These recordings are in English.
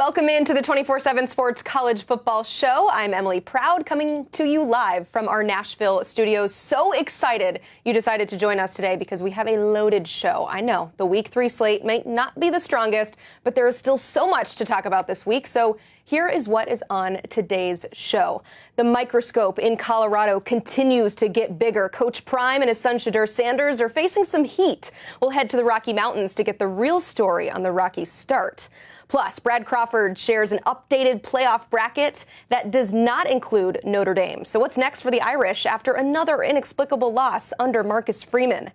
Welcome into the 247 Sports College Football Show. I'm Emily Proud, coming to you live from our Nashville studios. So excited you decided to join us today because we have a loaded show. I know the Week 3 slate may not be the strongest, but there is still so much to talk about this week. So here is what is on today's show. The microscope in Colorado continues to get bigger. Coach Prime and his son Shedeur Sanders are facing some heat. We'll head to the Rocky Mountains to get the real story on the Rockies' start. Plus, Brad Crawford shares an updated playoff bracket that does not include Notre Dame. So what's next for the Irish after another inexplicable loss under Marcus Freeman?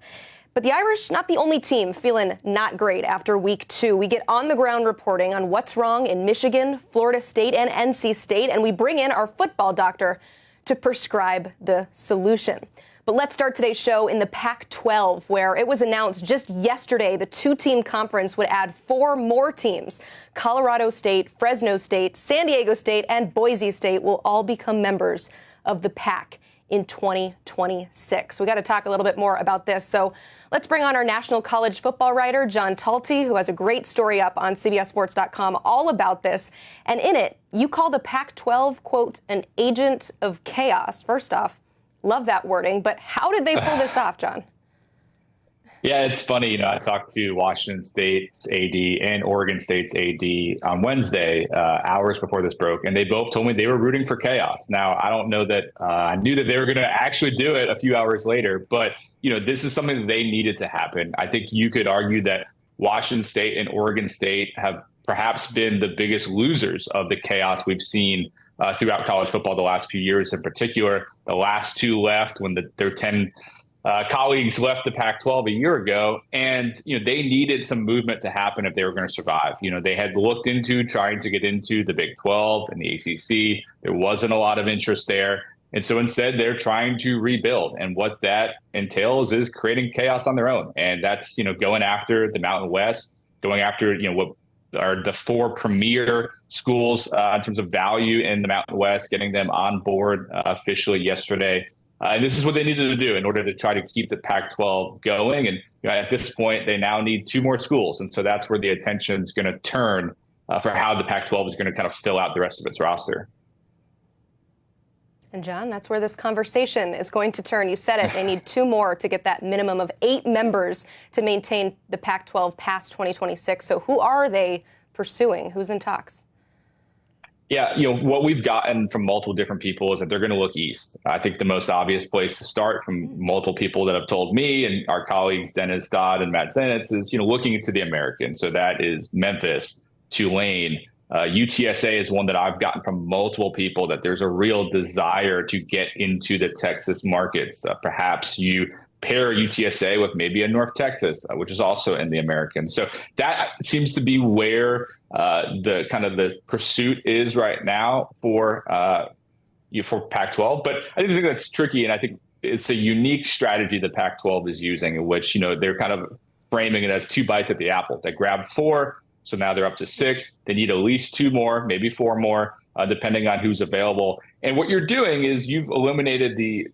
But the Irish, not the only team feeling not great after Week 2. We get on-the-ground reporting on what's wrong in Michigan, Florida State, and NC State, and we bring in our football doctor to prescribe the solution. But let's start today's show in the Pac-12, where it was announced just yesterday the two-team conference would add 4 more teams. Colorado State, Fresno State, San Diego State, and Boise State will all become members of the Pac in 2026. We got to talk a little bit more about this. So let's bring on our national college football writer, John Talty, who has a great story up on CBSSports.com all about this. And in it, you call the Pac-12, quote, an agent of chaos. First off, love that wording, but how did they pull this off, John? Yeah, it's funny. I talked to Washington State's AD and Oregon State's AD on Wednesday, hours before this broke, and they both told me they were rooting for chaos. Now, I don't know that I knew that they were going to actually do it a few hours later, but, this is something that they needed to happen. I think you could argue that Washington State and Oregon State have perhaps been the biggest losers of the chaos we've seen throughout college football the last few years. In particular, the last 2 left when their 10 colleagues left the Pac-12 a year ago, and they needed some movement to happen if they were going to survive. They had looked into trying to get into the Big 12 and the ACC. There wasn't a lot of interest there, and so instead they're trying to rebuild. And what that entails is creating chaos on their own, and that's going after the Mountain West, going after what are the 4 premier schools in terms of value in the Mountain West, getting them on board officially yesterday. And this is what they needed to do in order to try to keep the Pac-12 going. And at this point, they now need 2 more schools. And so that's where the attention is going to turn for how the Pac-12 is going to kind of fill out the rest of its roster. And John, that's where this conversation is going to turn. You said it. They need 2 more to get that minimum of 8 members to maintain the Pac-12 past 2026. So who are they pursuing? Who's in talks? Yeah, what we've gotten from multiple different people is that they're going to look east. I think the most obvious place to start from multiple people that have told me and our colleagues, Dennis Dodd and Matt Zenitz, is, looking into the American. So that is Memphis, Tulane. UTSA is one that I've gotten from multiple people that there's a real desire to get into the Texas markets. Perhaps you pair UTSA with maybe a North Texas, which is also in the American. So that seems to be where the pursuit is right now for Pac-12. But I think that's tricky, and I think it's a unique strategy the Pac-12 is using, in which they're kind of framing it as 2 bites at the apple. They grabbed 4, so now they're up to 6. They need at least 2 more, maybe 4 more. Depending on who's available. And what you're doing is you've eliminated the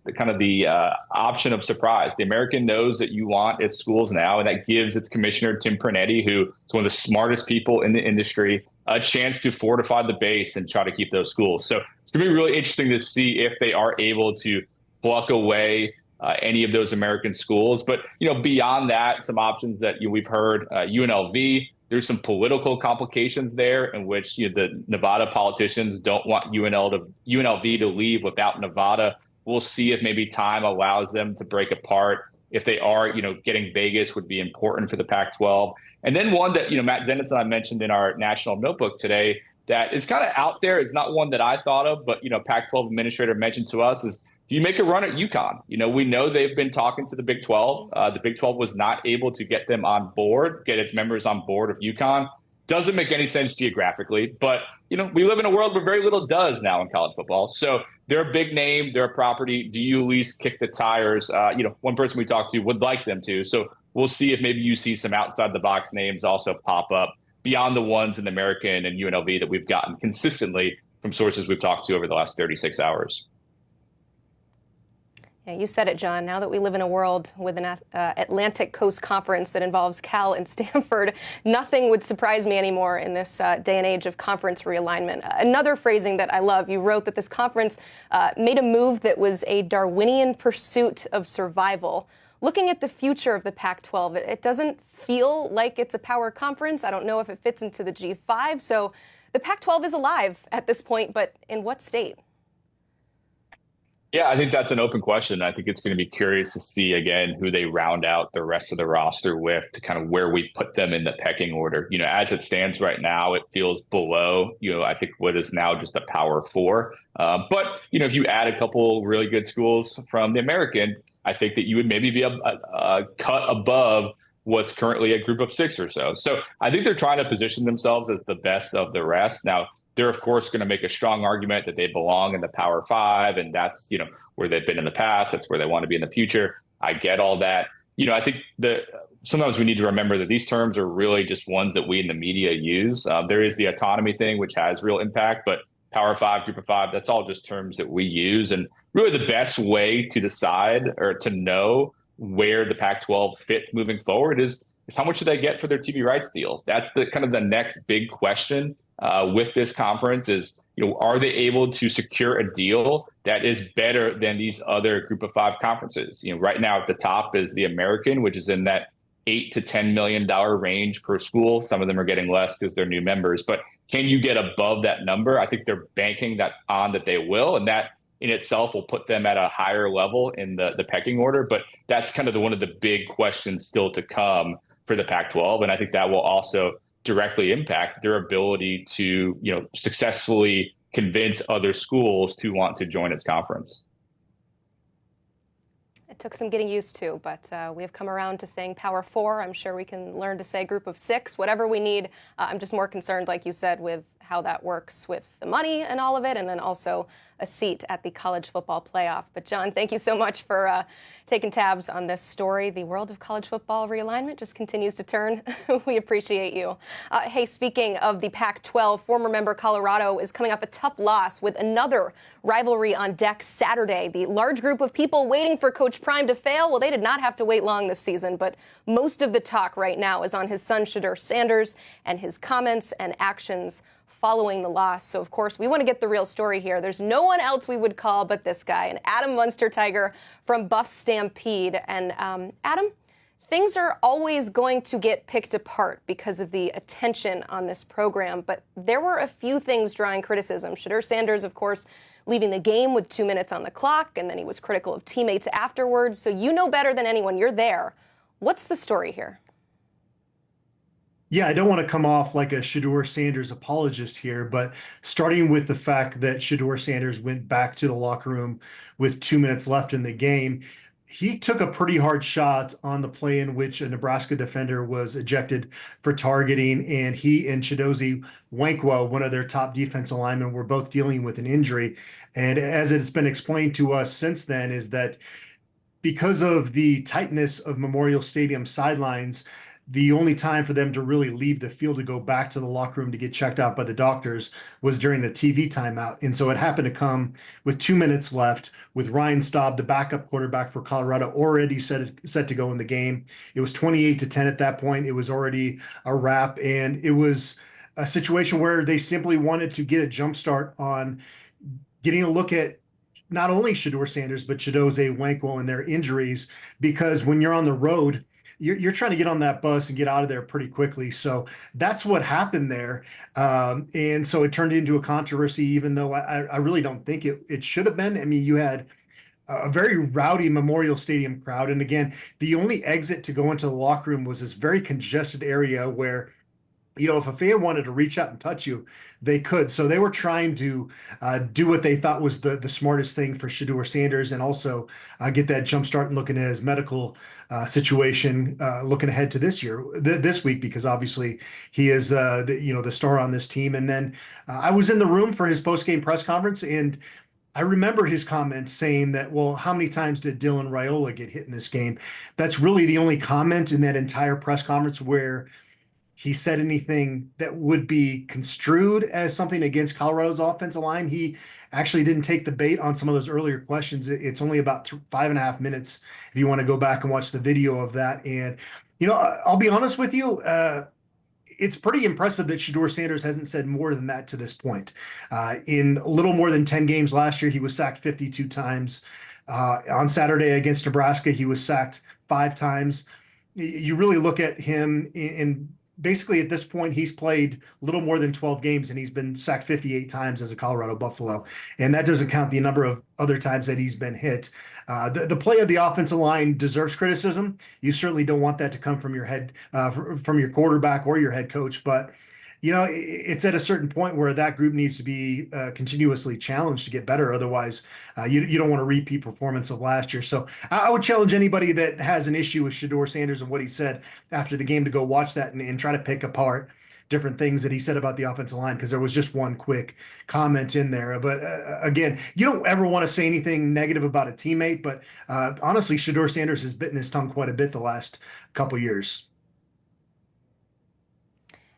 option of surprise. The American knows that you want its schools now, and that gives its commissioner, Tim Pernetti, who is one of the smartest people in the industry, a chance to fortify the base and try to keep those schools. So it's going to be really interesting to see if they are able to pluck away any of those American schools. But, beyond that, some options that we've heard, UNLV. There's some political complications there in which the Nevada politicians don't want UNLV to leave without Nevada. We'll see if maybe time allows them to break apart. If they are, getting Vegas would be important for the Pac-12. And then one that, Matt Zenitz and I mentioned in our national notebook today that is kind of out there. It's not one that I thought of, but, Pac-12 administrator mentioned to us is, do you make a run at UConn? We know they've been talking to the Big 12. The Big 12 was not able to get them on board, get its members on board of UConn. Doesn't make any sense geographically, but, we live in a world where very little does now in college football. So they're a big name, they're a property. Do you at least kick the tires? One person we talked to would like them to. So we'll see if maybe you see some outside the box names also pop up beyond the ones in the American and UNLV that we've gotten consistently from sources we've talked to over the last 36 hours. Yeah, you said it, John. Now that we live in a world with an Atlantic Coast Conference that involves Cal and Stanford, nothing would surprise me anymore in this day and age of conference realignment. Another phrasing that I love, you wrote that this conference made a move that was a Darwinian pursuit of survival. Looking at the future of the Pac-12, it doesn't feel like it's a power conference. I don't know if it fits into the G5. So the Pac-12 is alive at this point, but in what state? Yeah, I think that's an open question. I think it's going to be curious to see again who they round out the rest of the roster with, to kind of where we put them in the pecking order. As it stands right now, it feels below, I think what is now just a Power Four. But if you add a couple really good schools from the American, I think that you would maybe be a cut above what's currently a group of six or so. So I think they're trying to position themselves as the best of the rest. Now, they're, of course, going to make a strong argument that they belong in the Power Five, and that's, where they've been in the past. That's where they want to be in the future. I get all that. I think that sometimes we need to remember that these terms are really just ones that we in the media use. There is the autonomy thing, which has real impact, but Power Five, Group of Five, that's all just terms that we use. And really the best way to decide or to know where the Pac-12 fits moving forward is how much do they get for their TV rights deal? That's the kind of the next big question with this conference is, are they able to secure a deal that is better than these other Group of Five conferences? Right now at the top is the American, which is in that $8 to $10 million range per school. Some of them are getting less because they're new members, but can you get above that number? I think they're banking that they will, and that in itself will put them at a higher level in the pecking order. But that's kind of one of the big questions still to come for the Pac-12, and I think that will also directly impact their ability to, successfully convince other schools to want to join its conference. It took some getting used to, but we have come around to saying Power Four. I'm sure we can learn to say Group of Six, whatever we need. I'm just more concerned, like you said, with how that works with the money and all of it, and then also a seat at the college football playoff. But John, thank you so much for taking tabs on this story. The world of college football realignment just continues to turn. We appreciate you. Hey, speaking of the Pac-12, former member Colorado is coming off a tough loss with another rivalry on deck Saturday. The large group of people waiting for Coach Prime to fail, well, they did not have to wait long this season, but most of the talk right now is on his son, Shedeur Sanders, and his comments and actions following the loss. So, of course, we want to get the real story here. There's no one else we would call but this guy, an Adam Munsterteiger from Buff Stampede. And Adam, things are always going to get picked apart because of the attention on this program, but there were a few things drawing criticism. Shedeur Sanders, of course, leaving the game with 2 minutes on the clock, and then he was critical of teammates afterwards. So you know better than anyone. You're there. What's the story here? Yeah, I don't want to come off like a Shedeur Sanders apologist here, but starting with the fact that Shedeur Sanders went back to the locker room with 2 minutes left in the game, he took a pretty hard shot on the play in which a Nebraska defender was ejected for targeting, and he and Chidozie Nwankwo, one of their top defensive linemen, were both dealing with an injury. And as it's been explained to us since then, is that because of the tightness of Memorial Stadium sidelines, the only time for them to really leave the field to go back to the locker room to get checked out by the doctors was during the TV timeout. And so it happened to come with 2 minutes left, with Ryan Staub, the backup quarterback for Colorado, already set to go in the game. It was 28-10 at that point. It was already a wrap. And it was a situation where they simply wanted to get a jump start on getting a look at not only Shedeur Sanders, but Chidozie Nwankwo and their injuries, because when you're on the road, you're trying to get on that bus and get out of there pretty quickly. So that's what happened there. And so it turned into a controversy, even though I really don't think it should have been. I mean, you had a very rowdy Memorial Stadium crowd. And again, the only exit to go into the locker room was this very congested area where, if a fan wanted to reach out and touch you, they could. So they were trying to do what they thought was the smartest thing for Shedeur Sanders, and also get that jump start and looking at his medical situation, looking ahead to this week, because obviously he is the star on this team. And then I was in the room for his post-game press conference, and I remember his comments saying that, well, how many times did Dylan Raiola get hit in this game? That's really the only comment in that entire press conference where he said anything that would be construed as something against Colorado's offensive line. He actually didn't take the bait on some of those earlier questions. It's only about 5.5 minutes if you want to go back and watch the video of that. And, I'll be honest with you, it's pretty impressive that Shedeur Sanders hasn't said more than that to this point. In a little more than 10 games last year, he was sacked 52 times. On Saturday against Nebraska, he was sacked 5 times. You really look at him in basically at this point, he's played a little more than 12 games and he's been sacked 58 times as a Colorado Buffalo. And that doesn't count the number of other times that he's been hit. The play of the offensive line deserves criticism. You certainly don't want that to come from from your quarterback or your head coach. But, it's at a certain point where that group needs to be continuously challenged to get better. Otherwise, you don't want a repeat performance of last year. So I would challenge anybody that has an issue with Shedeur Sanders and what he said after the game to go watch that and try to pick apart different things that he said about the offensive line, because there was just one quick comment in there. But again, you don't ever want to say anything negative about a teammate. But honestly, Shedeur Sanders has bitten his tongue quite a bit the last couple years.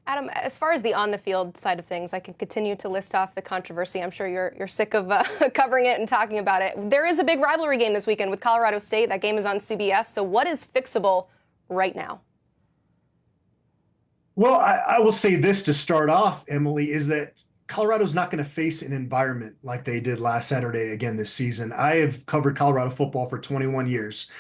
Adam, as far as the on-the-field side of things, I can continue to list off the controversy. I'm sure you're sick of covering it and talking about it. There is a big rivalry game this weekend with Colorado State. That game is on CBS. So what is fixable right now? Well, I will say this to start off, Emily, is that Colorado's not going to face an environment like they did last Saturday again this season. I have covered Colorado football for 21 years.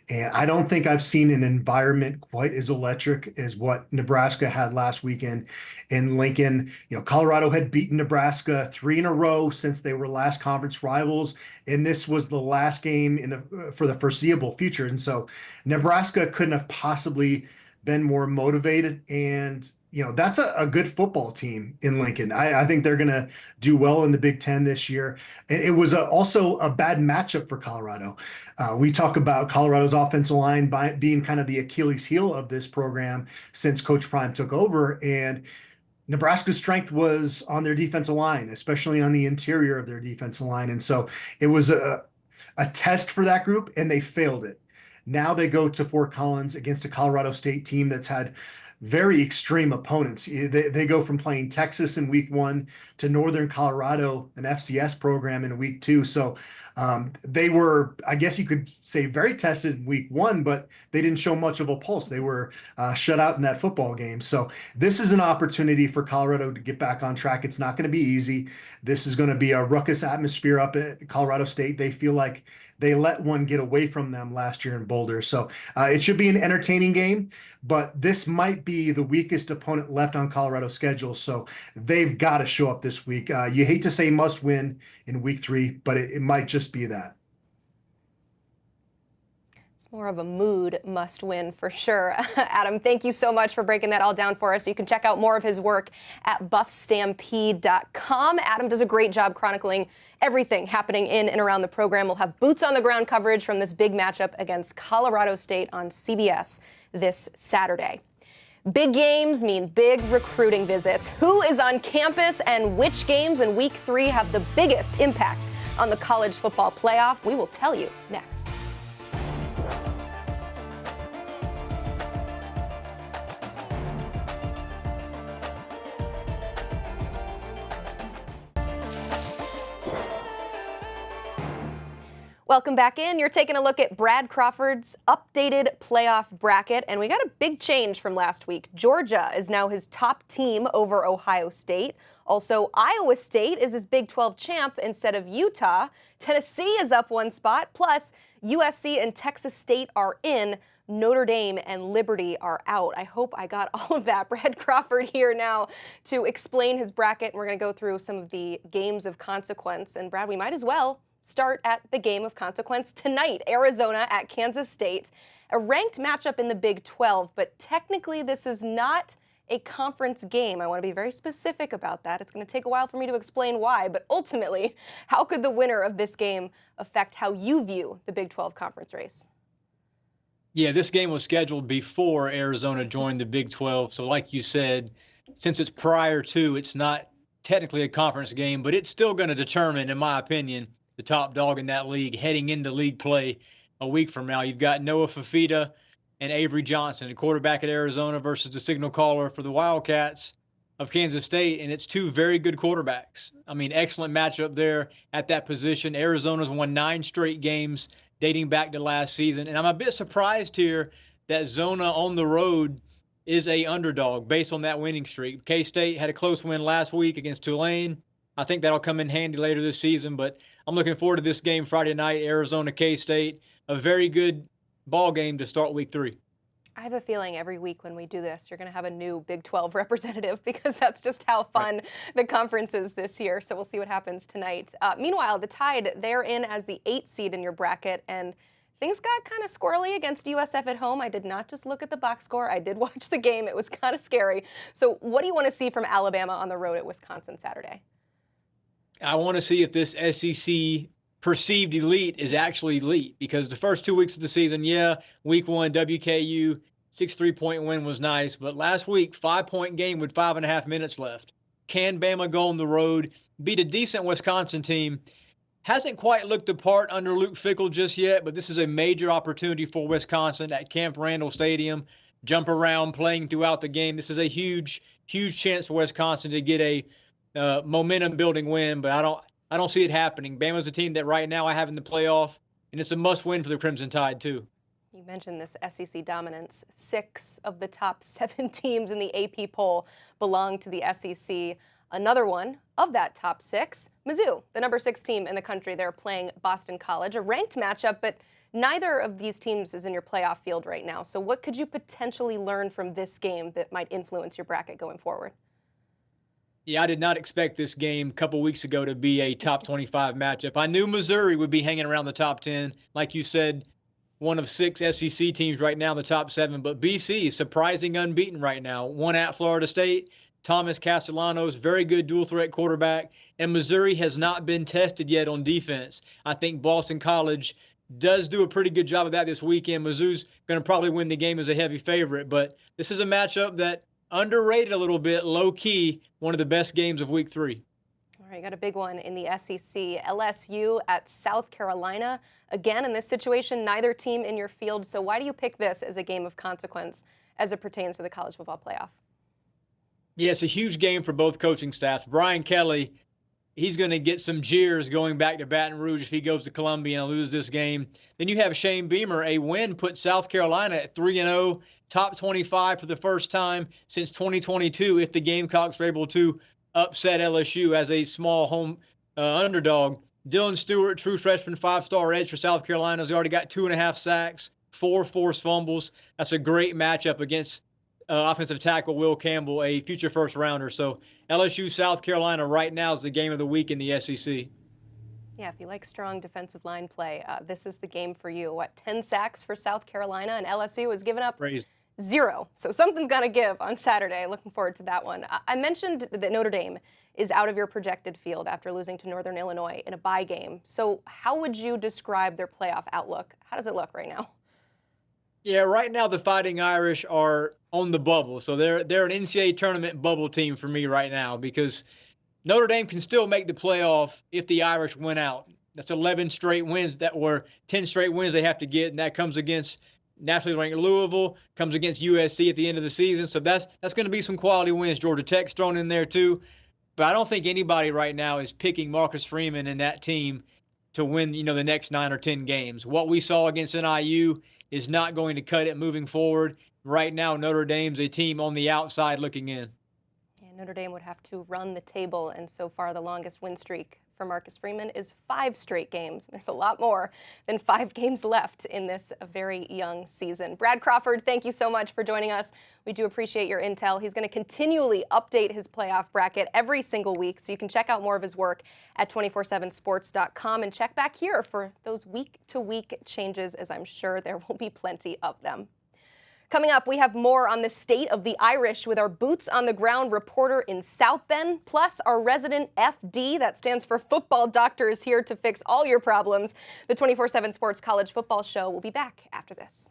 And I don't think I've seen an environment quite as electric as what Nebraska had last weekend in Lincoln. Colorado had beaten Nebraska 3 in a row since they were last conference rivals, and this was the last game for the foreseeable future. And so Nebraska couldn't have possibly been more motivated. And that's a good football team in Lincoln. I think they're going to do well in the Big Ten this year. It was also a bad matchup for Colorado. We talk about Colorado's offensive line being kind of the Achilles heel of this program since Coach Prime took over. And Nebraska's strength was on their defensive line, especially on the interior of their defensive line. And so it was a test for that group, and they failed it. Now they go to Fort Collins against a Colorado State team that's had very extreme opponents. They go from playing Texas in week 1 to Northern Colorado, an FCS program, in week 2. So they were, I guess you could say, very tested in week 1, but they didn't show much of a pulse. They were shut out in that football game. So this is an opportunity for Colorado to get back on track. It's not going to be easy. This is going to be a ruckus atmosphere up at Colorado State. They feel like they let one get away from them last year in Boulder. So it should be an entertaining game, but this might be the weakest opponent left on Colorado's schedule. So they've got to show up this week. You hate to say must win in week 3, but it might just be that. More of a mood must win for sure. Adam, thank you so much for breaking that all down for us. You can check out more of his work at buffstampede.com. Adam does a great job chronicling everything happening in and around the program. We'll have boots on the ground coverage from this big matchup against Colorado State on CBS this Saturday. Big games mean big recruiting visits. Who is on campus and which games in week 3 have the biggest impact on the college football playoff? We will tell you next. Welcome back in. You're taking a look at Brad Crawford's updated playoff bracket, and we got a big change from last week. Georgia is now his top team over Ohio State. Also, Iowa State is his Big 12 champ instead of Utah. Tennessee is up 1 spot, plus USC and Texas State are in. Notre Dame and Liberty are out. I hope I got all of that. Brad Crawford here now to explain his bracket, and we're going to go through some of the games of consequence. And Brad, we might as well start at the game of consequence tonight. Arizona at Kansas State, a ranked matchup in the Big 12, but technically this is not a conference game. I want to be very specific about that. It's going to take a while for me to explain why, but ultimately, how could the winner of this game affect how you view the Big 12 conference race? Yeah, this game was scheduled before Arizona joined the Big 12. So like you said, since it's prior to, it's not technically a conference game, but it's still going to determine, in my opinion, the top dog in that league heading into league play a week from now. You've got Noah Fafita, and Avery Johnson, the quarterback at Arizona versus the signal caller for the Wildcats of Kansas State, and it's two very good quarterbacks. I mean, excellent matchup there at that position. Arizona's won 9 straight games dating back to last season, and I'm a bit surprised here that Zona on the road is a underdog based on that winning streak. K-State had a close win last week against Tulane. I think that'll come in handy later this season, but I'm looking forward to this game Friday night, Arizona K-State, a very good ball game to start week 3. I have a feeling every week when we do this, you're going to have a new Big 12 representative because that's just how fun the conference is this year. So we'll see what happens tonight. Meanwhile, the Tide, they're in as the 8th seed in your bracket, and things got kind of squirrely against USF at home. I did not just look at the box score. I did watch the game. It was kind of scary. So what do you want to see from Alabama on the road at Wisconsin Saturday? I want to see if this SEC perceived elite is actually elite, because the first 2 weeks of the season, week 1, WKU, 63-point win was nice, but last week, 5-point game with 5.5 minutes left. Can Bama go on the road, beat a decent Wisconsin team? Hasn't quite looked the part under Luke Fickell just yet, but this is a major opportunity for Wisconsin at Camp Randall Stadium. Jump around, playing throughout the game. This is a huge, huge chance for Wisconsin to get a momentum-building win, but I don't see it happening. Bama's a team that right now I have in the playoff, and it's a must-win for the Crimson Tide, too. You mentioned this SEC dominance. 6 of the top 7 teams in the AP poll belong to the SEC. Another one of that top 6, Mizzou, the number 6 team in the country. They're playing Boston College, a ranked matchup, but neither of these teams is in your playoff field right now. So what could you potentially learn from this game that might influence your bracket going forward? Yeah, I did not expect this game a couple weeks ago to be a top 25 matchup. I knew Missouri would be hanging around the top 10. Like you said, one of 6 SEC teams right now in the top 7, but BC is surprising unbeaten right now. One at Florida State. Thomas Castellanos, very good dual-threat quarterback, and Missouri has not been tested yet on defense. I think Boston College does do a pretty good job of that this weekend. Mizzou's going to probably win the game as a heavy favorite, but this is a matchup that underrated a little bit, low-key, one of the best games of week 3. All right, got a big one in the SEC. LSU at South Carolina. Again, in this situation, neither team in your field, so why do you pick this as a game of consequence as it pertains to the college football playoff? Yeah, it's a huge game for both coaching staffs. Brian Kelly, he's going to get some jeers going back to Baton Rouge if he goes to Columbia and loses this game. Then you have Shane Beamer. A win puts South Carolina at 3-0, top 25 for the first time since 2022 if the Gamecocks are able to upset LSU as a small home underdog. Dylan Stewart, true freshman 5-star edge for South Carolina, has already got 2.5 sacks, 4 forced fumbles. That's a great matchup against offensive tackle Will Campbell, a future first-rounder. So LSU, South Carolina right now is the game of the week in the SEC. Yeah, if you like strong defensive line play, this is the game for you. 10 sacks for South Carolina, and LSU has given up 0. So something's got to give on Saturday. Looking forward to that one. I mentioned that Notre Dame is out of your projected field after losing to Northern Illinois in a bye game. So how would you describe their playoff outlook? How does it look right now? Yeah, right now the Fighting Irish are on the bubble. So they're an NCAA tournament bubble team for me right now, because Notre Dame can still make the playoff if the Irish win out. That's 11 straight wins. That were 10 straight wins they have to get, and that comes against nationally ranked Louisville, comes against USC at the end of the season. So that's going to be some quality wins. Georgia Tech's thrown in there too. But I don't think anybody right now is picking Marcus Freeman and that team to win, the next 9 or 10 games. What we saw against NIU is not going to cut it moving forward. Right now, Notre Dame's a team on the outside looking in. Yeah, Notre Dame would have to run the table, and so far the longest win streak for Marcus Freeman is 5 straight games. There's a lot more than 5 games left in this very young season. Brad Crawford, thank you so much for joining us. We do appreciate your intel. He's going to continually update his playoff bracket every single week, so you can check out more of his work at 247sports.com and check back here for those week-to-week changes, as I'm sure there will be plenty of them. Coming up, we have more on the state of the Irish with our boots-on-the-ground reporter in South Bend, plus our resident FD, that stands for football doctor, is here to fix all your problems. The 247 Sports College Football Show will be back after this.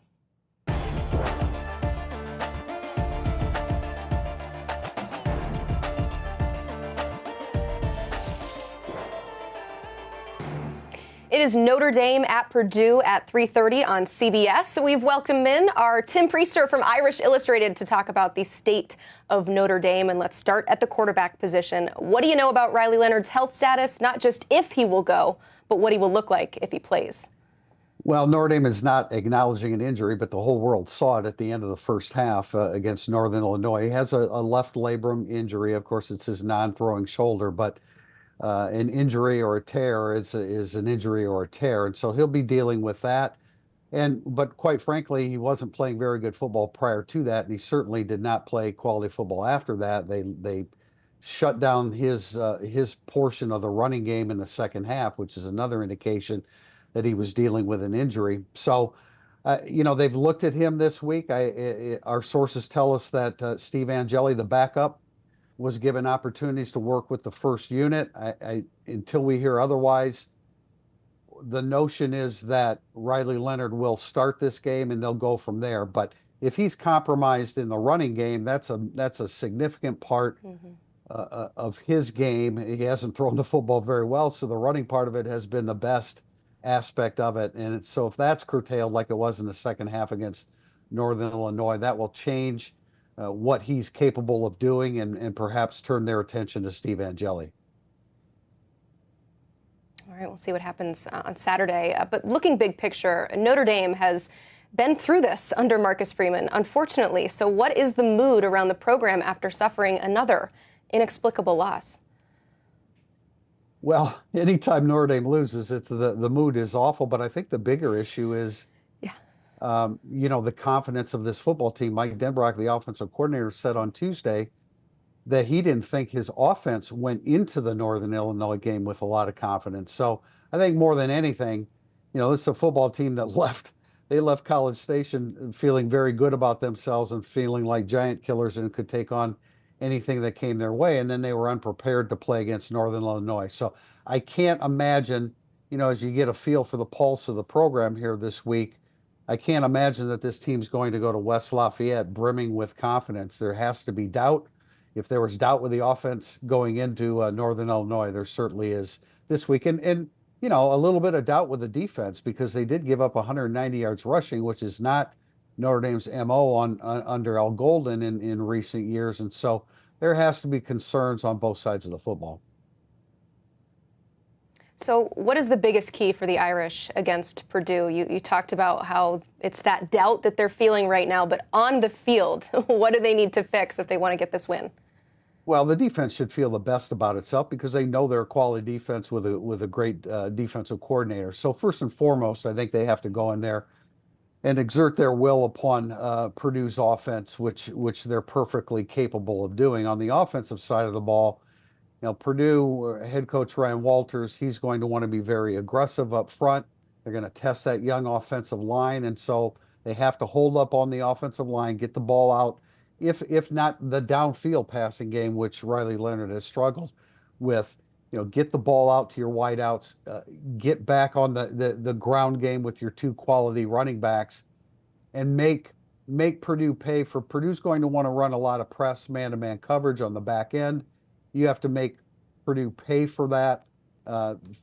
It is Notre Dame at Purdue at 3:30 on CBS. So we've welcomed in our Tim Prister from Irish Illustrated to talk about the state of Notre Dame. And let's start at the quarterback position. What do you know about Riley Leonard's health status? Not just if he will go, but what he will look like if he plays. Well, Notre Dame is not acknowledging an injury, but the whole world saw it at the end of the first half against Northern Illinois. He has a left labrum injury. Of course, it's his non-throwing shoulder, but an injury or a tear is an injury or a tear. And so he'll be dealing with that. But quite frankly, he wasn't playing very good football prior to that. And he certainly did not play quality football after that. They shut down his portion of the running game in the second half, which is another indication that he was dealing with an injury. So, they've looked at him this week. Our sources tell us that Steve Angeli, the backup, was given opportunities to work with the first unit. Until we hear otherwise, the notion is that Riley Leonard will start this game and they'll go from there. But if he's compromised in the running game, that's a significant part of his game. He hasn't thrown the football very well, so the running part of it has been the best aspect of it. And so if that's curtailed like it was in the second half against Northern Illinois, that will change what he's capable of doing and perhaps turn their attention to Steve Angeli. All right, we'll see what happens on Saturday. But looking big picture, Notre Dame has been through this under Marcus Freeman, unfortunately. So what is the mood around the program after suffering another inexplicable loss? Well, anytime Notre Dame loses, it's the mood is awful. But I think the bigger issue is the confidence of this football team. Mike Denbrock, the offensive coordinator, said on Tuesday that he didn't think his offense went into the Northern Illinois game with a lot of confidence. So I think more than anything, this is a football team that left College Station feeling very good about themselves and feeling like giant killers and could take on anything that came their way. And then they were unprepared to play against Northern Illinois. So I can't imagine, as you get a feel for the pulse of the program here this week, I can't imagine that this team's going to go to West Lafayette brimming with confidence. There has to be doubt. If there was doubt with the offense going into Northern Illinois, there certainly is this week. And a little bit of doubt with the defense because they did give up 190 yards rushing, which is not Notre Dame's MO under Al Golden in recent years. And so there has to be concerns on both sides of the football. So what is the biggest key for the Irish against Purdue? You talked about how it's that doubt that they're feeling right now, but on the field, what do they need to fix if they want to get this win? Well, the defense should feel the best about itself because they know they're a quality defense with a great defensive coordinator. So first and foremost, I think they have to go in there and exert their will upon Purdue's offense, which they're perfectly capable of doing. On the offensive side of the ball, Purdue head coach Ryan Walters, he's going to want to be very aggressive up front. They're going to test that young offensive line, and so they have to hold up on the offensive line, get the ball out, if not the downfield passing game, which Riley Leonard has struggled with. Get the ball out to your wideouts, get back on the ground game with your two quality running backs, and make Purdue pay for. Purdue's going to want to run a lot of press man-to-man coverage on the back end. You have to make Purdue pay for that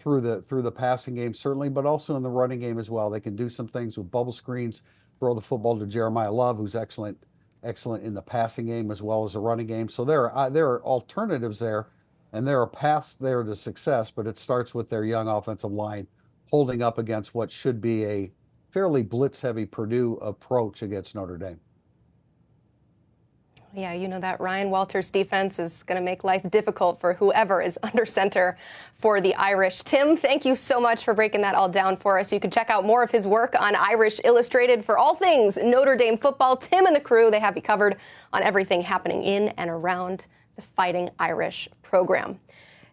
through the passing game, certainly, but also in the running game as well. They can do some things with bubble screens, throw the football to Jeremiah Love, who's excellent in the passing game as well as the running game. So there are alternatives there, and there are paths there to success, but it starts with their young offensive line holding up against what should be a fairly blitz-heavy Purdue approach against Notre Dame. Yeah, that Ryan Walters defense is going to make life difficult for whoever is under center for the Irish. Tim, thank you so much for breaking that all down for us. You can check out more of his work on Irish Illustrated for all things Notre Dame football. Tim and the crew, they have you covered on everything happening in and around the Fighting Irish program.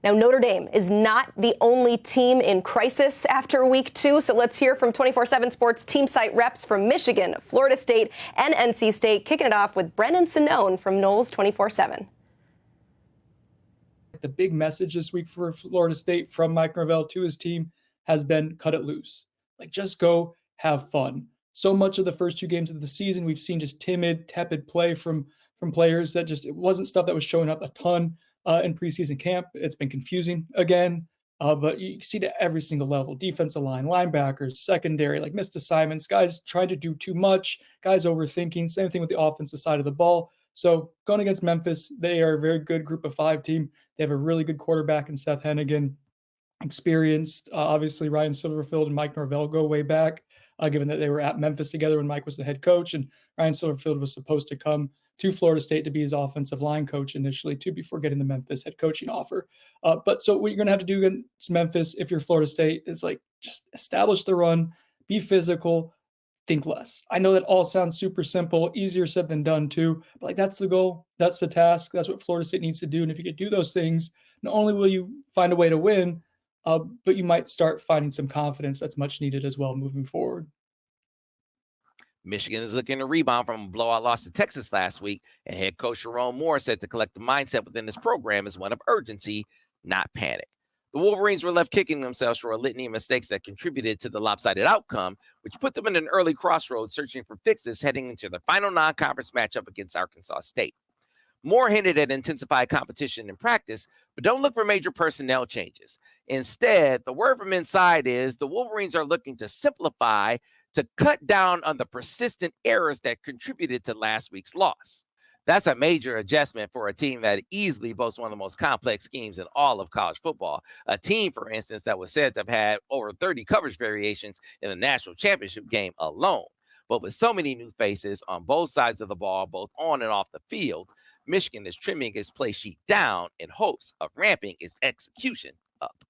Now, Notre Dame is not the only team in crisis after week 2, so let's hear from 247Sports team site reps from Michigan, Florida State, and NC State, kicking it off with Brennan Sonnone from Knowles 24/7. The big message this week for Florida State from Mike Norvell to his team has been cut it loose. Just go have fun. So much of the first 2 games of the season, we've seen just timid, tepid play from players that it wasn't stuff that was showing up a ton in preseason camp. It's been confusing again. But you see it at every single level: defensive line, linebackers, secondary, like missed assignments, guys trying to do too much, guys overthinking. Same thing with the offensive side of the ball. So going against Memphis, they are a very good group of 5 team. They have a really good quarterback in Seth Hennigan, experienced. Obviously, Ryan Silverfield and Mike Norvell go way back, given that they were at Memphis together when Mike was the head coach, and Ryan Silverfield was supposed to come to Florida State to be his offensive line coach initially, too, before getting the Memphis head coaching offer. But so what you're going to have to do against Memphis, if you're Florida State, is like just establish the run, be physical, think less. I know that all sounds super simple, easier said than done too, but like that's the goal, that's the task, that's what Florida State needs to do. And if you could do those things, not only will you find a way to win, but you might start finding some confidence that's much needed as well moving forward. Michigan is looking to rebound from a blowout loss to Texas last week, and head coach Sharon Moore said the collective mindset within this program is one of urgency, not panic. The Wolverines were left kicking themselves for a litany of mistakes that contributed to the lopsided outcome, which put them in an early crossroads searching for fixes heading into their final non-conference matchup against Arkansas State. Moore hinted at intensified competition in practice, but don't look for major personnel changes. Instead, the word from inside is the Wolverines are looking to simplify, to cut down on the persistent errors that contributed to last week's loss. That's a major adjustment for a team that easily boasts one of the most complex schemes in all of college football. A team, for instance, that was said to have had over 30 coverage variations in the national championship game alone. But with so many new faces on both sides of the ball, both on and off the field, Michigan is trimming its play sheet down in hopes of ramping its execution up.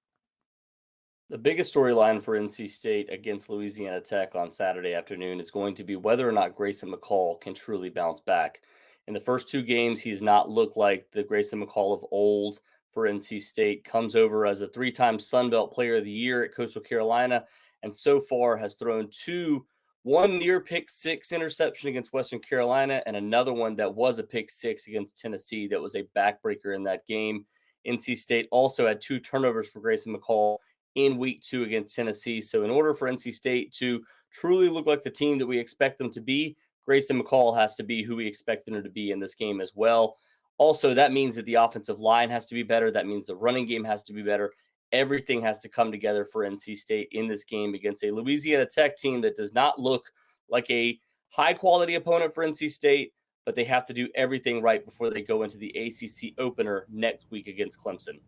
The biggest storyline for NC State against Louisiana Tech on Saturday afternoon is going to be whether or not Grayson McCall can truly bounce back. In the first 2 games, he's not looked like the Grayson McCall of old for NC State. Comes over as a 3-time Sun Belt Player of the Year at Coastal Carolina, and so far has thrown 2, one near pick 6 interception against Western Carolina, and another one that was a pick 6 against Tennessee that was a backbreaker in that game. NC State also had 2 turnovers for Grayson McCall in week 2 against Tennessee. So in order for NC State to truly look like the team that we expect them to be, Grayson McCall has to be who we expect them to be in this game as well. Also, that means that the offensive line has to be better. That means the running game has to be better. Everything has to come together for NC State in this game against a Louisiana Tech team that does not look like a high-quality opponent for NC State, but they have to do everything right before they go into the ACC opener next week against Clemson.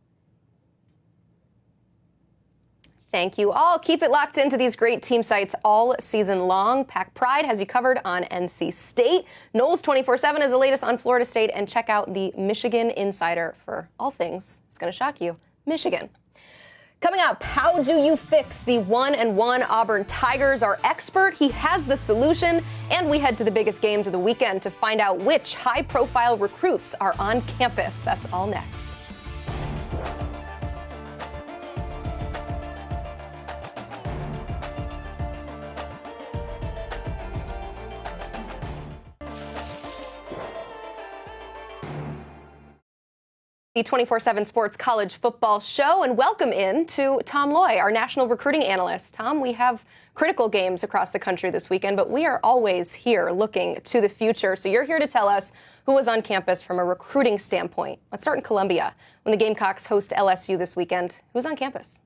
Thank you all. Keep it locked into these great team sites all season long. Pack Pride has you covered on NC State. Knowles 24/7 is the latest on Florida State. And check out the Michigan Insider for all things, it's going to shock you, Michigan. Coming up, how do you fix the 1-1 Auburn Tigers? Our expert, he has the solution. And we head to the biggest games of the weekend to find out which high-profile recruits are on campus. That's all next. The 247 Sports College Football Show, and welcome in to Tom Loy, our national recruiting analyst. Tom, we have critical games across the country this weekend, but we are always here looking to the future. So you're here to tell us who was on campus from a recruiting standpoint. Let's start in Columbia. When the Gamecocks host LSU this weekend, who's on campus?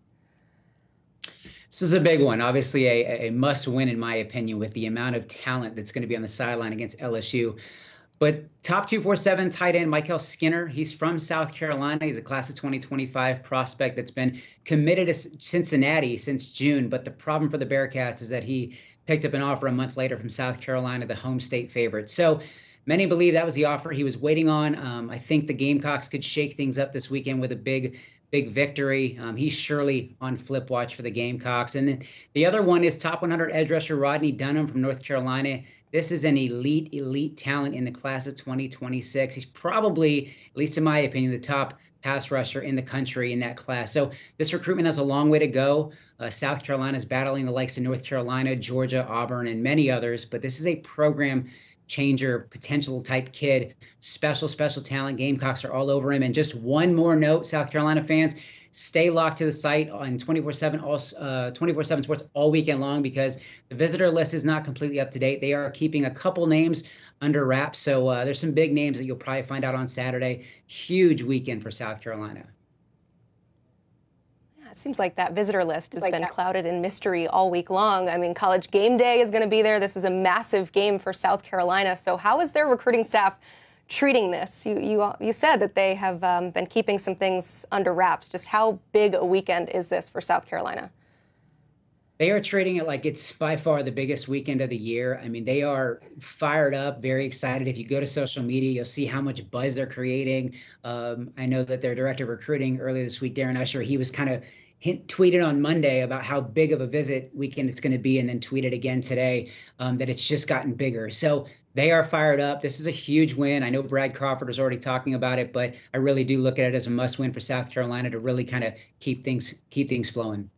This is a big one, obviously a must-win in my opinion, with the amount of talent that's going to be on the sideline against LSU. But top 247 tight end Michael Skinner, he's from South Carolina. He's a class of 2025 prospect that's been committed to Cincinnati since June. But the problem for the Bearcats is that he picked up an offer a month later from South Carolina, the home state favorite. So many believe that was the offer he was waiting on. I think the Gamecocks could shake things up this weekend with a big victory. He's surely on flip watch for the Gamecocks. And then the other one is top 100 edge rusher Rodney Dunham from North Carolina. This is an elite talent in the class of 2026. He's probably, at least in my opinion, the top pass rusher in the country in that class. So this recruitment has a long way to go. South Carolina is battling the likes of North Carolina, Georgia, Auburn, and many others. But this is a program changer, potential type kid, special talent. Gamecocks are all over him. And just one more note, South Carolina fans, stay locked to the site on 247 Sports all weekend long, because the visitor list is not completely up to date. They are keeping a couple names under wraps. So there's some big names that you'll probably find out on Saturday. Huge weekend for South Carolina. It seems like that visitor list has been clouded in mystery all week long. I mean, College Game Day is going to be there. This is a massive game for South Carolina. So how is their recruiting staff treating this? You said that they have been keeping some things under wraps. Just how big a weekend is this for South Carolina? They are treating it like it's by far the biggest weekend of the year. I mean, they are fired up, very excited. If you go to social media, you'll see how much buzz they're creating. I know that their director of recruiting earlier this week, Darren Usher, he was kind of tweeted on Monday about how big of a visit weekend it's going to be, and then tweeted again today that it's just gotten bigger. So they are fired up. This is a huge win. I know Brad Crawford was already talking about it, but I really do look at it as a must win for South Carolina to really kind of keep things flowing.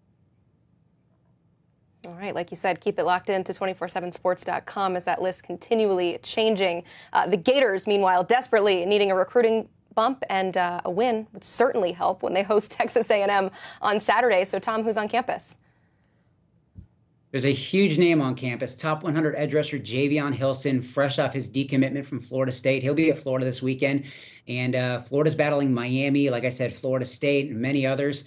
All right, like you said, keep it locked into 247sports.com as that list continually changing. The Gators, meanwhile, desperately needing a recruiting bump, and a win would certainly help when they host Texas A&M on Saturday. So, Tom, who's on campus? There's a huge name on campus. Top 100 edge rusher Javion Hilson, fresh off his decommitment from Florida State. He'll be at Florida this weekend. And Florida's battling Miami, like I said, Florida State, and many others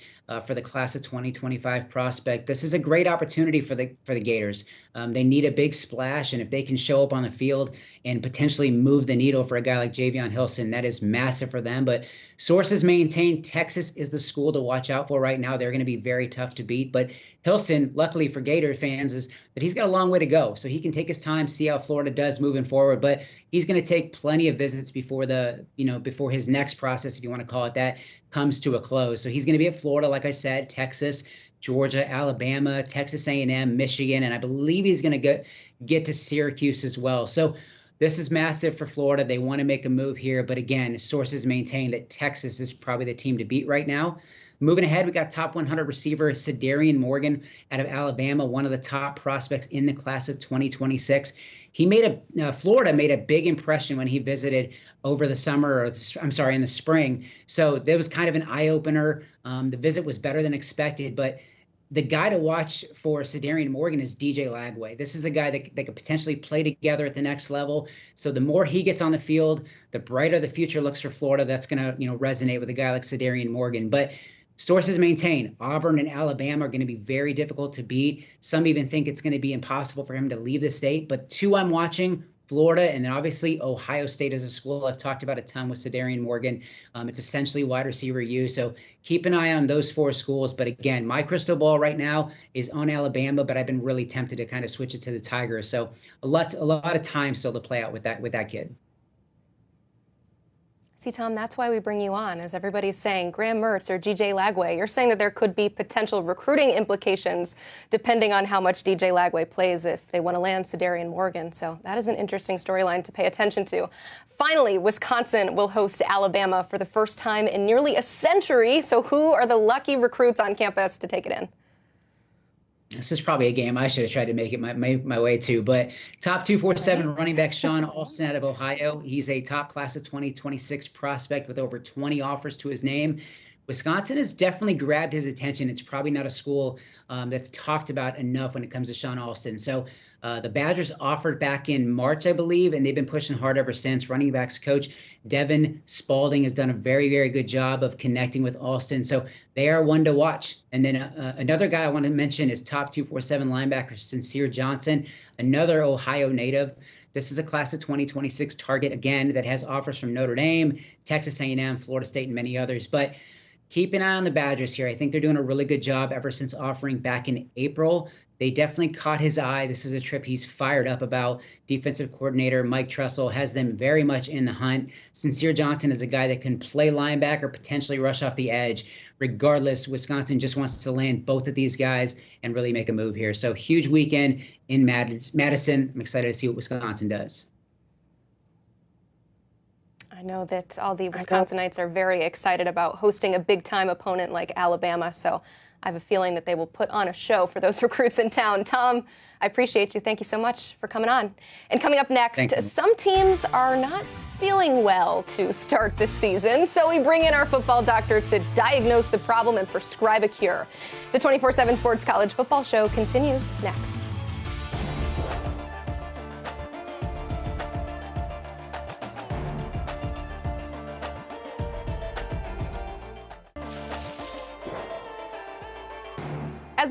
for the class of 2025 prospect. This is a great opportunity for the Gators. They need a big splash, and if they can show up on the field and potentially move the needle for a guy like Javion Hilson, that is massive for them. But sources maintain Texas is the school to watch out for right now. They're going to be very tough to beat. But Hilson, luckily for Gator fans, is that he's got a long way to go. So he can take his time, see how Florida does moving forward. But he's going to take plenty of visits before before his next process, if you want to call it that, comes to a close. So he's going to be at Florida, like I said, Texas, Georgia, Alabama, Texas A&M, Michigan, and I believe he's going to get to Syracuse as well. So this is massive for Florida. They want to make a move here, but again, sources maintain that Texas is probably the team to beat right now. Moving ahead, we got top 100 receiver Sedarian Morgan out of Alabama, one of the top prospects in the class of 2026. Florida made a big impression when he visited over the summer, in the spring. So there was kind of an eye-opener. The visit was better than expected, but the guy to watch for Sedarian Morgan is DJ Lagway. This is a guy that could potentially play together at the next level. So the more he gets on the field, the brighter the future looks for Florida. That's going to resonate with a guy like Sedarian Morgan. But sources maintain Auburn and Alabama are going to be very difficult to beat. Some even think it's going to be impossible for him to leave the state. But two I'm watching, Florida, and then obviously Ohio State as a school. I've talked about a ton with Sedarian Morgan. It's essentially wide receiver U. So keep an eye on those four schools. But again, my crystal ball right now is on Alabama, but I've been really tempted to kind of switch it to the Tigers. So a lot of time still to play out with that kid. See, Tom, that's why we bring you on, as everybody's saying Graham Mertz or DJ Lagway. You're saying that there could be potential recruiting implications depending on how much DJ Lagway plays if they want to land Sedarian Morgan. So that is an interesting storyline to pay attention to. Finally, Wisconsin will host Alabama for the first time in nearly a century. So who are the lucky recruits on campus to take it in? This is probably a game I should have tried to make it my way to, but top 247 running back Sean Alston out of Ohio. He's a top class of 2026 prospect with over 20 offers to his name. Wisconsin has definitely grabbed his attention. It's probably not a school that's talked about enough when it comes to Sean Alston. So the Badgers offered back in March, I believe, and they've been pushing hard ever since. Running backs coach Devin Spalding has done a very, very good job of connecting with Alston. So they are one to watch. And then another guy I want to mention is top 247 linebacker Sincere Johnson, another Ohio native. This is a class of 2026 target, again, that has offers from Notre Dame, Texas A&M, Florida State, and many others. But keep an eye on the Badgers here. I think they're doing a really good job ever since offering back in April. They definitely caught his eye. This is a trip he's fired up about. Defensive coordinator Mike Tressel has them very much in the hunt. Sincere Johnson is a guy that can play linebacker, potentially rush off the edge. Regardless, Wisconsin just wants to land both of these guys and really make a move here. So huge weekend in Madison. I'm excited to see what Wisconsin does. I know that all the Wisconsinites are very excited about hosting a big-time opponent like Alabama, so I have a feeling that they will put on a show for those recruits in town. Tom, I appreciate you. Thank you so much for coming on. And coming up next, Thanks. Some teams are not feeling well to start the season, so we bring in our football doctor to diagnose the problem and prescribe a cure. The 247 Sports College Football Show continues next.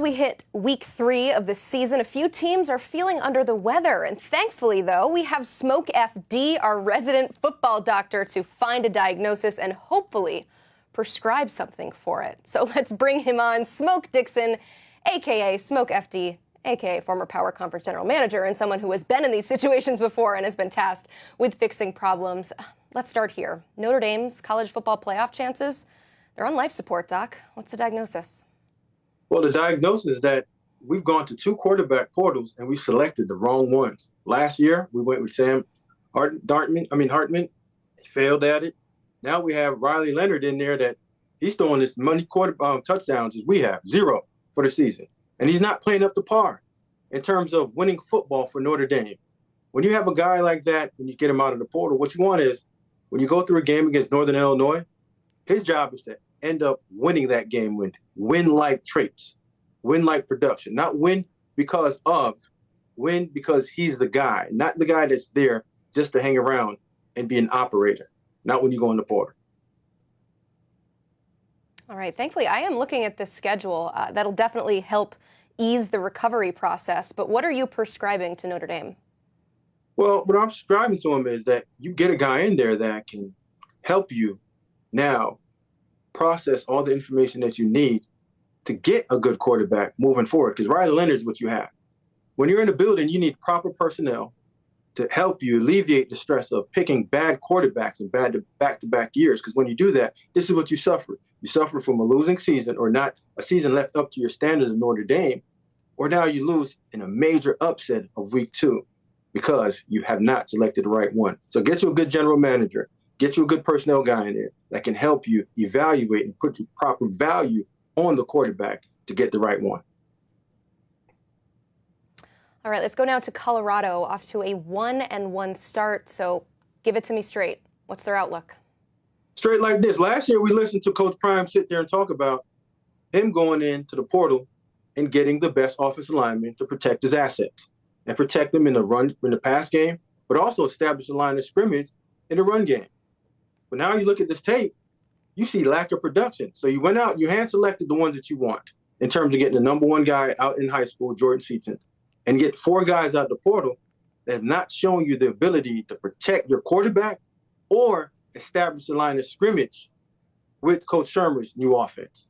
we hit week 3 of the season, a few teams are feeling under the weather. And thankfully, though, we have Smoke FD, our resident football doctor, to find a diagnosis and hopefully prescribe something for it. So let's bring him on. Smoke Dixon, a.k.a. Smoke FD, a.k.a. former Power Conference general manager and someone who has been in these situations before and has been tasked with fixing problems. Let's start here. Notre Dame's college football playoff chances, they're on life support, Doc. What's the diagnosis? Well, the diagnosis is that we've gone to 2 quarterback portals and we selected the wrong ones. Last year, we went with Sam Hartman. He failed at it. Now we have Riley Leonard in there that he's throwing as many touchdowns as we have, 0 for the season. And he's not playing up to par in terms of winning football for Notre Dame. When you have a guy like that and you get him out of the portal, what you want is when you go through a game against Northern Illinois, his job is to end up winning that game, win-like traits, win-like production, not win because of, win because he's the guy, not the guy that's there just to hang around and be an operator, not when you go in the portal. All right. Thankfully, I am looking at this schedule. That'll definitely help ease the recovery process. But what are you prescribing to Notre Dame? Well, what I'm prescribing to him is that you get a guy in there that can help you now process all the information that you need to get a good quarterback moving forward. Because Riley Leonard is what you have. When you're in a building, you need proper personnel to help you alleviate the stress of picking bad quarterbacks in back-to-back years. Because when you do that, this is what you suffer. You suffer from a losing season or not a season left up to your standards of Notre Dame, or now you lose in a major upset of week 2 because you have not selected the right one. So get you a good general manager, get you a good personnel guy in there that can help you evaluate and put proper value on the quarterback to get the right one. All right, let's go now to Colorado, off to a 1-1 start. So give it to me straight. What's their outlook? Straight like this. Last year, we listened to Coach Prime sit there and talk about him going into the portal and getting the best offensive lineman to protect his assets and protect them in the pass game, but also establish a line of scrimmage in the run game. But now you look at this tape, you see lack of production. So you went out, you hand-selected the ones that you want in terms of getting the number 1 guy out in high school, Jordan Seaton, and get 4 guys out the portal that have not shown you the ability to protect your quarterback or establish a line of scrimmage with Coach Shermer's new offense.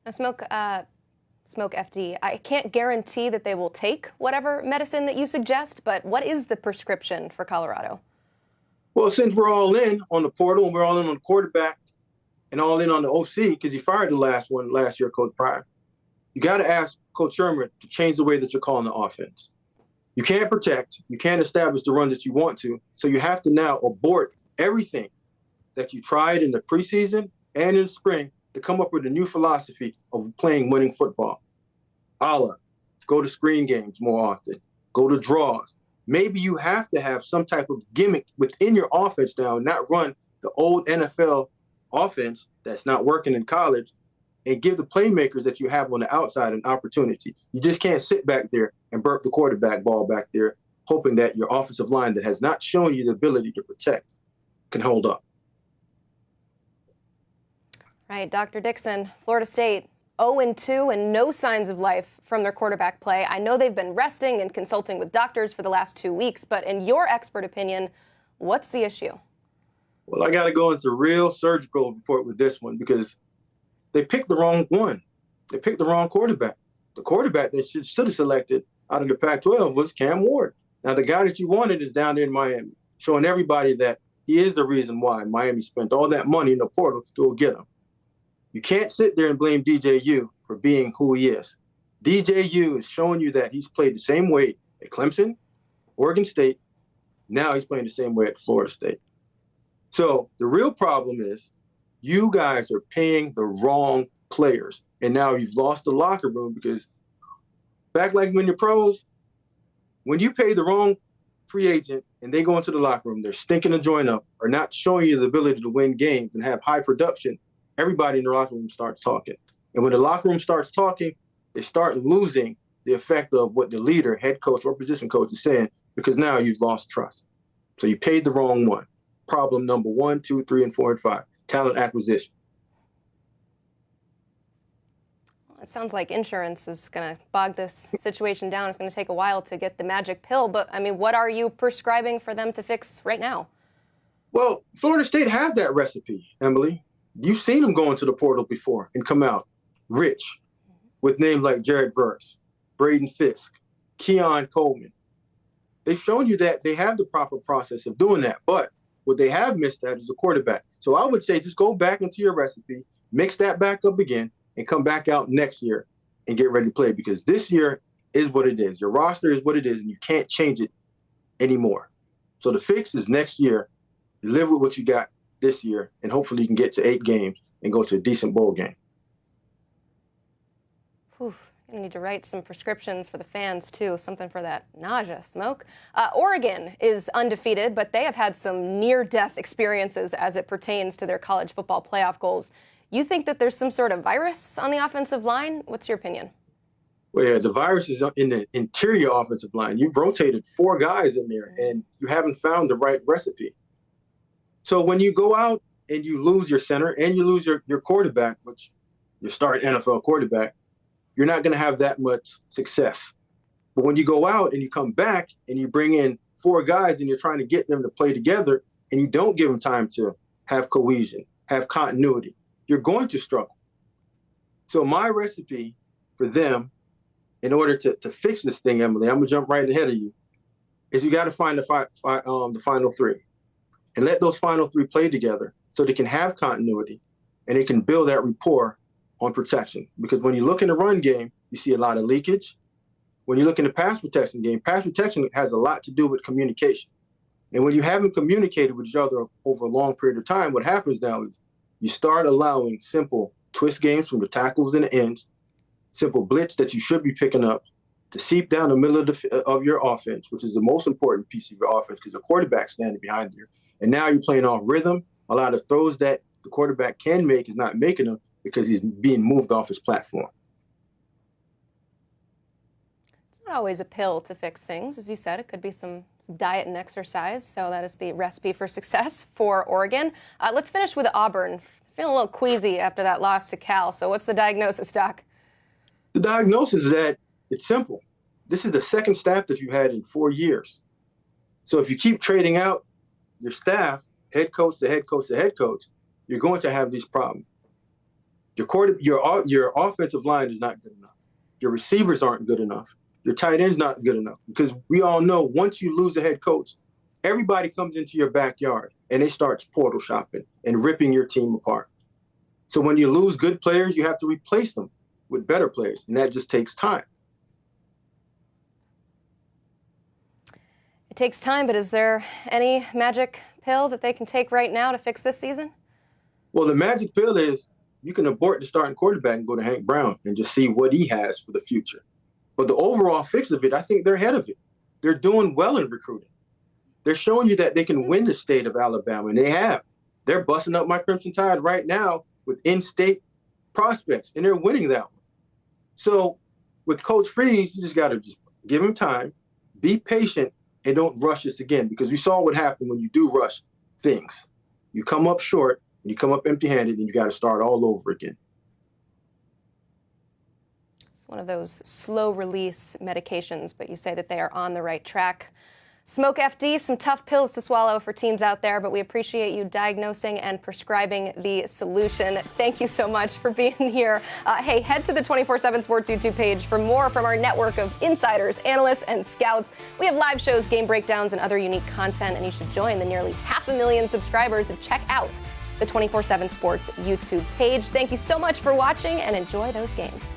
Now, Smoke FD, I can't guarantee that they will take whatever medicine that you suggest, but what is the prescription for Colorado? Well, since we're all in on the portal and we're all in on the quarterback and all in on the OC, because he fired the last one last year, Coach Prime, you got to ask Coach Shermer to change the way that you're calling the offense. You can't protect, you can't establish the run that you want to, so you have to now abort everything that you tried in the preseason and in the spring to come up with a new philosophy of playing winning football. Go to screen games more often, go to draws. Maybe you have to have some type of gimmick within your offense now, not run the old NFL offense that's not working in college, and give the playmakers that you have on the outside an opportunity. You just can't sit back there and burp the quarterback ball back there, hoping that your offensive line that has not shown you the ability to protect can hold up. Right, Dr. Dixon, Florida State, 0-2 and no signs of life from their quarterback play. I know they've been resting and consulting with doctors for the last 2 weeks, but in your expert opinion, what's the issue? Well, I got to go into real surgical report with this one because they picked the wrong one. They picked the wrong quarterback. The quarterback they should have selected out of the Pac-12 was Cam Ward. Now, the guy that you wanted is down there in Miami, showing everybody that he is the reason why Miami spent all that money in the portal to go get him. You can't sit there and blame DJU for being who he is. DJU is showing you that he's played the same way at Clemson, Oregon State. Now he's playing the same way at Florida State. So the real problem is you guys are paying the wrong players. And now you've lost the locker room because back like when you're pros, when you pay the wrong free agent and they go into the locker room, they're stinking the joint up or not showing you the ability to win games and have high production, everybody in the locker room starts talking. And when the locker room starts talking, they start losing the effect of what the leader, head coach, or position coach is saying because now you've lost trust. So you paid the wrong one. Problem number 1, 2, 3, and 4, and 5, talent acquisition. It sounds like insurance is going to bog this situation down. It's going to take a while to get the magic pill. But, I mean, what are you prescribing for them to fix right now? Well, Florida State has that recipe, Emily. You've seen them go into the portal before and come out rich with names like Jared Verse, Braden Fisk, Keon Coleman. They've shown you that they have the proper process of doing that. But what they have missed at is a quarterback. So I would say just go back into your recipe, mix that back up again, and come back out next year and get ready to play, because this year is what it is. Your roster is what it is, and you can't change it anymore. So the fix is next year. You live with what you got this year, and hopefully you can get to 8 games and go to a decent bowl game. Whew. You need to write some prescriptions for the fans, too, something for that nausea smoke. Oregon is undefeated, but they have had some near-death experiences as it pertains to their college football playoff goals. You think that there's some sort of virus on the offensive line? What's your opinion? Well, yeah, the virus is in the interior offensive line. You've rotated 4 guys in there, and you haven't found the right recipe. So when you go out and you lose your center and you lose your quarterback, which your starting NFL quarterback, you're not going to have that much success. But when you go out and you come back and you bring in 4 guys and you're trying to get them to play together and you don't give them time to have cohesion, have continuity, you're going to struggle. So my recipe for them, in order to fix this thing, Emily, I'm going to jump right ahead of you, is you got to find the final 3 and let those final 3 play together so they can have continuity and they can build that rapport on protection. Because when you look in the run game, you see a lot of leakage. When you look in the pass protection game, pass protection has a lot to do with communication. And when you haven't communicated with each other over a long period of time, what happens now is you start allowing simple twist games from the tackles and the ends, simple blitz that you should be picking up to seep down the middle of your offense, which is the most important piece of your offense because the quarterback's standing behind you. And now you're playing off rhythm. A lot of throws that the quarterback can make is not making them because he's being moved off his platform. It's not always a pill to fix things. As you said, it could be some diet and exercise. So that is the recipe for success for Oregon. Let's finish with Auburn. Feeling a little queasy after that loss to Cal. So what's the diagnosis, Doc? The diagnosis is that it's simple. This is the second staff that you've had in 4 years. So if you keep trading out your staff, head coach to head coach to head coach, you're going to have these problems. Your offensive line is not good enough. Your receivers aren't good enough. Your tight end's not good enough. Because we all know once you lose a head coach, everybody comes into your backyard and they start portal shopping and ripping your team apart. So when you lose good players, you have to replace them with better players, and that just takes time. It takes time, but is there any magic pill that they can take right now to fix this season? Well, the magic pill is you can abort the starting quarterback and go to Hank Brown and just see what he has for the future. But the overall fix of it, I think they're ahead of it. They're doing well in recruiting. They're showing you that they can win the state of Alabama, and they have. They're busting up my Crimson Tide right now with in-state prospects, and they're winning that one. So with Coach Freeze, you just got to just give him time, be patient, and don't rush this again, because we saw what happened when you do rush things. You come up short, and you come up empty-handed, and you got to start all over again. It's one of those slow-release medications, but you say that they are on the right track. Smoke FD, some tough pills to swallow for teams out there, but we appreciate you diagnosing and prescribing the solution. Thank you so much for being here. Hey, head to the 247 Sports YouTube page for more from our network of insiders, analysts, and scouts. We have live shows, game breakdowns, and other unique content, and you should join the nearly 500,000 subscribers and check out the 247 Sports YouTube page. Thank you so much for watching, and enjoy those games.